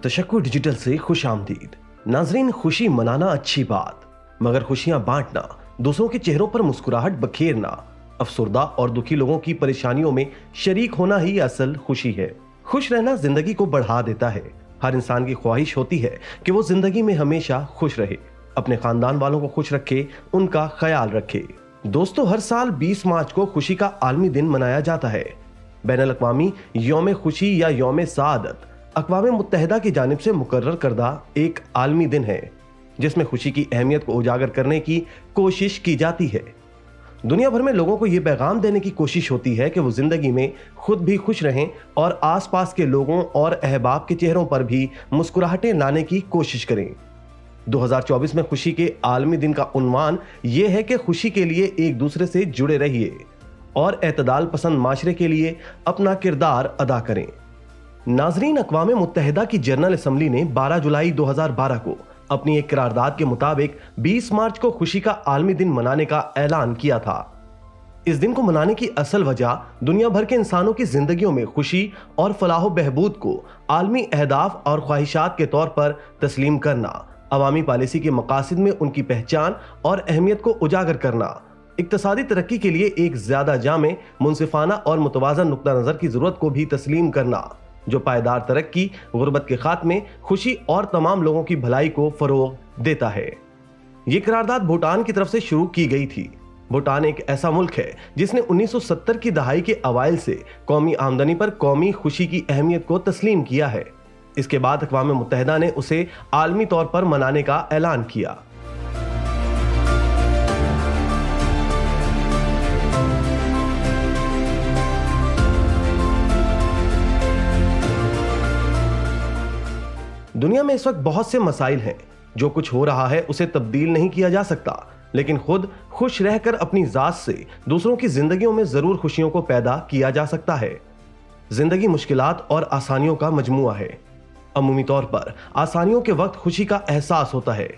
तशक्कुर digital से खुश आमदीद। नाजरीन, खुशी मनाना अच्छी बात, मगर खुशियां बांटना, दूसरों के चेहरों पर मुस्कुराहट बखेरना, अफसरदा और दुखी लोगों की परेशानियों में शरीक होना ही असल खुशी है। खुश रहना जिंदगी को बढ़ा देता है। हर इंसान की ख्वाहिश होती है कि वो जिंदगी में हमेशा खुश रहे, अपने खानदान वालों को खुश रखे, उनका ख्याल रखे। दोस्तों, हर साल 20 मार्च को खुशी का आलमी दिन मनाया जाता है। बैनुल अक़वामी यौम खुशी या यौम सआदत अक़वाम मुत्तहिदा की जानिब से मुकर्रर करदा एक आलमी दिन है जिसमें खुशी की अहमियत को उजागर करने की कोशिश की जाती है। दुनिया भर में लोगों को ये पैगाम देने की कोशिश होती है कि वो जिंदगी में खुद भी खुश रहें और आसपास के लोगों और अहबाब के चेहरों पर भी मुस्कुराहटें लाने की कोशिश करें। 2024 में खुशी के आलमी दिन का उन्वान ये है कि खुशी के लिए एक दूसरे से जुड़े रहिए और एतदाल पसंद माशरे के लिए अपना किरदार अदा करें। नाजरीन, अक़वाम मुत्तहिदा की जनरल असम्बली ने 12 जुलाई 2012 को अपनी एक करारदाद के मुताबिक 20 मार्च को खुशी का आलमी दिन मनाने का ऐलान किया था। इस दिन को मनाने की असल वजह दुनिया भर के इंसानों की जिंदगियों में खुशी और फलाह बहबूद को आलमी अहदाफ और ख्वाहिशात के तौर पर तस्लीम करना, अवामी पॉलिसी के मकासद में उनकी पहचान और अहमियत को उजागर करना, इक्तसादी तरक्की के लिए एक ज्यादा जामे, मुनसिफाना और मुतवाज़न नुक्ता नज़र की जरूरत को भी तस्लीम करना, जो पायदार तरक्की, गुर्बत के खात्मे, खुशी और तमाम लोगों की भलाई को फरोग देता है। ये करारदाद भूटान की तरफ से शुरू की गई थी। भूटान एक ऐसा मुल्क है जिसने 1970 की दहाई के अवाइल से कौमी आमदनी पर कौमी खुशी की अहमियत को तस्लीम किया है। इसके बाद अक़वाम मुत्तहिदा ने उसे आलमी तौर पर मनाने का ऐलान किया। दुनिया में इस वक्त बहुत से मसाइल हैं। जो कुछ हो रहा है उसे तब्दील नहीं किया जा सकता, लेकिन खुद खुश रहकर अपनी जात से दूसरों की जिंदगियों में जरूर खुशियों को पैदा किया जा सकता है। जिंदगी मुश्किलात और आसानियों का मजमुआ है। अमूमी तौर पर आसानियों के वक्त खुशी का एहसास होता है,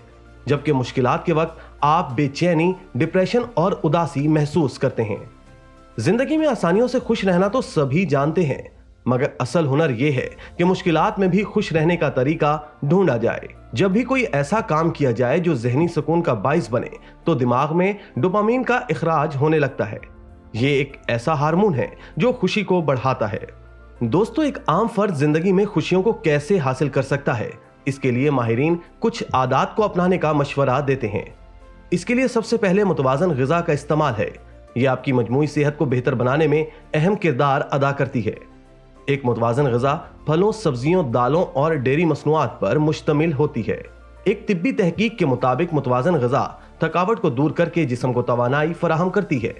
जबकि मुश्किलात के वक्त आप बेचैनी, डिप्रेशन और उदासी महसूस करते हैं। जिंदगी में आसानियों से खुश रहना तो सभी जानते हैं, मगर असल हुनर यह है कि मुश्किलात में भी खुश रहने का तरीका ढूंढा जाए। जब भी कोई ऐसा काम किया जाए जो ज़हनी सुकून का बाइस बने, तो दिमाग में डोपामीन का इखराज होने लगता है। ये एक ऐसा हार्मोन है जो खुशी को बढ़ाता है। दोस्तों, एक आम फर्द जिंदगी में खुशियों को कैसे हासिल कर सकता है, इसके लिए माहिरीन कुछ आदात को अपनाने का मशवरा देते हैं। इसके लिए सबसे पहले मुतवाज़न ग़िज़ा का इस्तेमाल है। यह आपकी मजमूई सेहत को बेहतर बनाने में अहम किरदार अदा करती है। एक मुतवाज़न ग़िज़ा फलों, सब्जियों, दालों और डेयरी मसनूआत पर मुश्तमिल होती है। एक तिब्बी तहकीक के मुताबिक मुतवाज़न ग़िज़ा थकावट को दूर करके जिस्म को तवानाई फराहम करती है,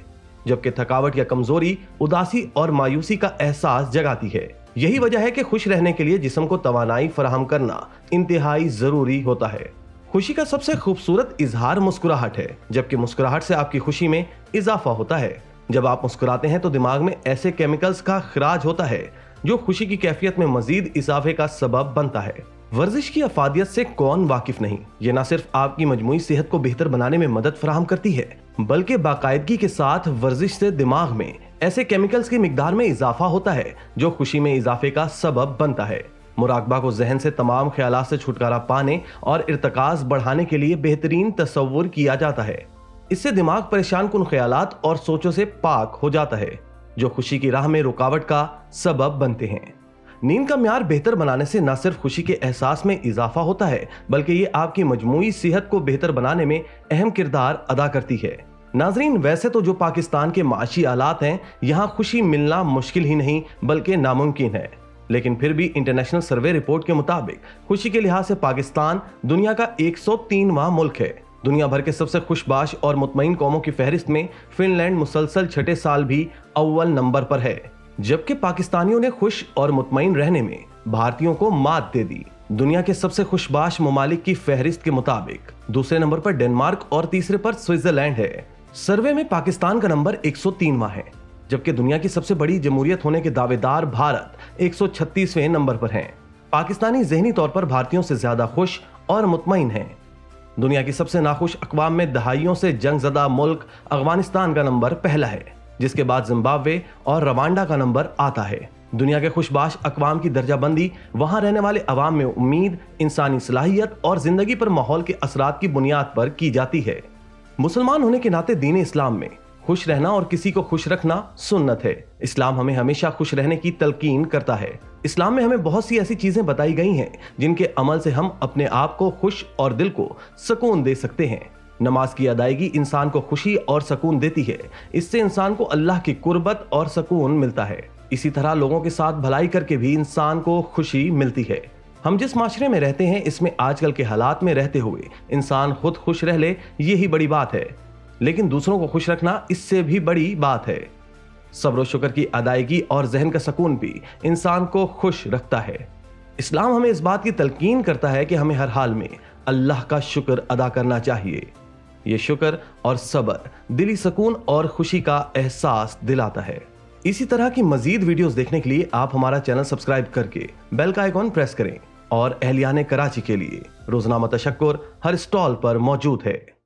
जबकि थकावट या कमजोरी उदासी और मायूसी का एहसास जगाती है। यही वजह है कि खुश रहने के लिए जिस्म को तवानाई फराहम करना इंतहाई जरूरी होता है। खुशी का सबसे खूबसूरत इजहार मुस्कुराहट है, जबकि मुस्कुराहट से आपकी खुशी में इजाफा होता है। जब आप मुस्कुराते हैं तो दिमाग में ऐसे केमिकल्स का खराज होता है जो खुशी की कैफियत में मजीद इजाफे का सबब बनता है। वर्जिश की अफादियत से कौन वाकिफ नहीं। ये न सिर्फ आपकी मजमूई सेहत को बेहतर बनाने में मदद फराहम करती है, बल्कि बाकायदगी के साथ वर्जिश से दिमाग में ऐसे केमिकल्स की मिकदार में इजाफा होता है जो खुशी में इजाफे का सबब बनता है। मुराकबा को जहन से तमाम ख्यालात से छुटकारा पाने और इर्तकाज बढ़ाने के लिए बेहतरीन तसव्वुर किया जाता है। इससे दिमाग परेशान कुन ख्यालात और सोचों से पाक हो जाता है, जो खुशी की राह में रुकावट का सबब बनते हैं। नींद का म्यार बेहतर बनाने से न सिर्फ खुशी के एहसास में इजाफा होता है, बल्कि ये आपकी मजमूई सेहत को बेहतर बनाने में अहम किरदार अदा करती है। नाजरीन, वैसे तो जो पाकिस्तान के माशी हालात हैं, यहाँ खुशी मिलना मुश्किल ही नहीं बल्कि नामुमकिन है, लेकिन फिर भी इंटरनेशनल सर्वे रिपोर्ट के मुताबिक खुशी के लिहाज से पाकिस्तान दुनिया का 103वां मुल्क है। दुनिया भर के सबसे खुशबाश और मुतमईन कौमों की फहरिस्त में फिनलैंड मुसलसल छठे साल भी अव्वल नंबर पर है, जबकि पाकिस्तानियों ने खुश और मुतमईन रहने में भारतीयों को मात दे दी। दुनिया के सबसे खुशबाश ममालिक की फहरिस्त के मुताबिक दूसरे नंबर पर डेनमार्क और तीसरे पर स्विट्जरलैंड है। सर्वे में पाकिस्तान का नंबर 103वां है, जबकि दुनिया की सबसे बड़ी जमहूरियत होने के दावेदार भारत 136वें नंबर पर हैं। पाकिस्तानी ज़हनी तौर पर भारतीयों से ज्यादा खुश और मुतमईन हैं। दुनिया की सबसे नाखुश अक़वाम में दहाइयों से जंग ज़दा मुल्क अफगानिस्तान का नंबर पहला है। जिसके बाद जिम्बाब्वे और रवांडा का नंबर आता है। दुनिया के खुशबाश अक़वाम की दर्जा बंदी वहां रहने वाले अवाम में उम्मीद, इंसानी सलाहियत और जिंदगी पर माहौल के असरात की बुनियाद पर की जाती है। मुसलमान होने के नाते दीन इस्लाम में खुश रहना और किसी को खुश रखना सुन्नत है। इस्लाम हमें हमेशा खुश रहने की तलकीन करता है। इस्लाम में हमें बहुत सी ऐसी चीजें बताई गई हैं जिनके अमल से हम अपने आप को खुश और दिल को सुकून दे सकते हैं। नमाज की अदायगी इंसान को खुशी और सुकून देती है। इससे इंसान को अल्लाह की कुर्बत और सुकून मिलता है। इसी तरह लोगों के साथ भलाई करके भी इंसान को खुशी मिलती है। हम जिस माशरे में रहते हैं इसमें आजकल के हालात में रहते हुए इंसान खुद खुश रह ले, यही बड़ी बात है, लेकिन दूसरों को खुश रखना इससे भी बड़ी बात है। सब्र और शुक्र की अदायगी और जहन का सुकून भी इंसान को खुश रखता है। इस्लाम हमें इस बात की तलकीन करता है कि हमें हर हाल में अल्लाह का शुक्र अदा करना चाहिए। ये शुक्र और सब्र दिली सुकून और खुशी का एहसास दिलाता है। इसी तरह की मजीद वीडियोस देखने के लिए आप हमारा चैनल सब्सक्राइब करके बेल का आइकॉन प्रेस करें और अहलियाने कराची के लिए रोजनामा तशक्कुर हर स्टॉल पर मौजूद है।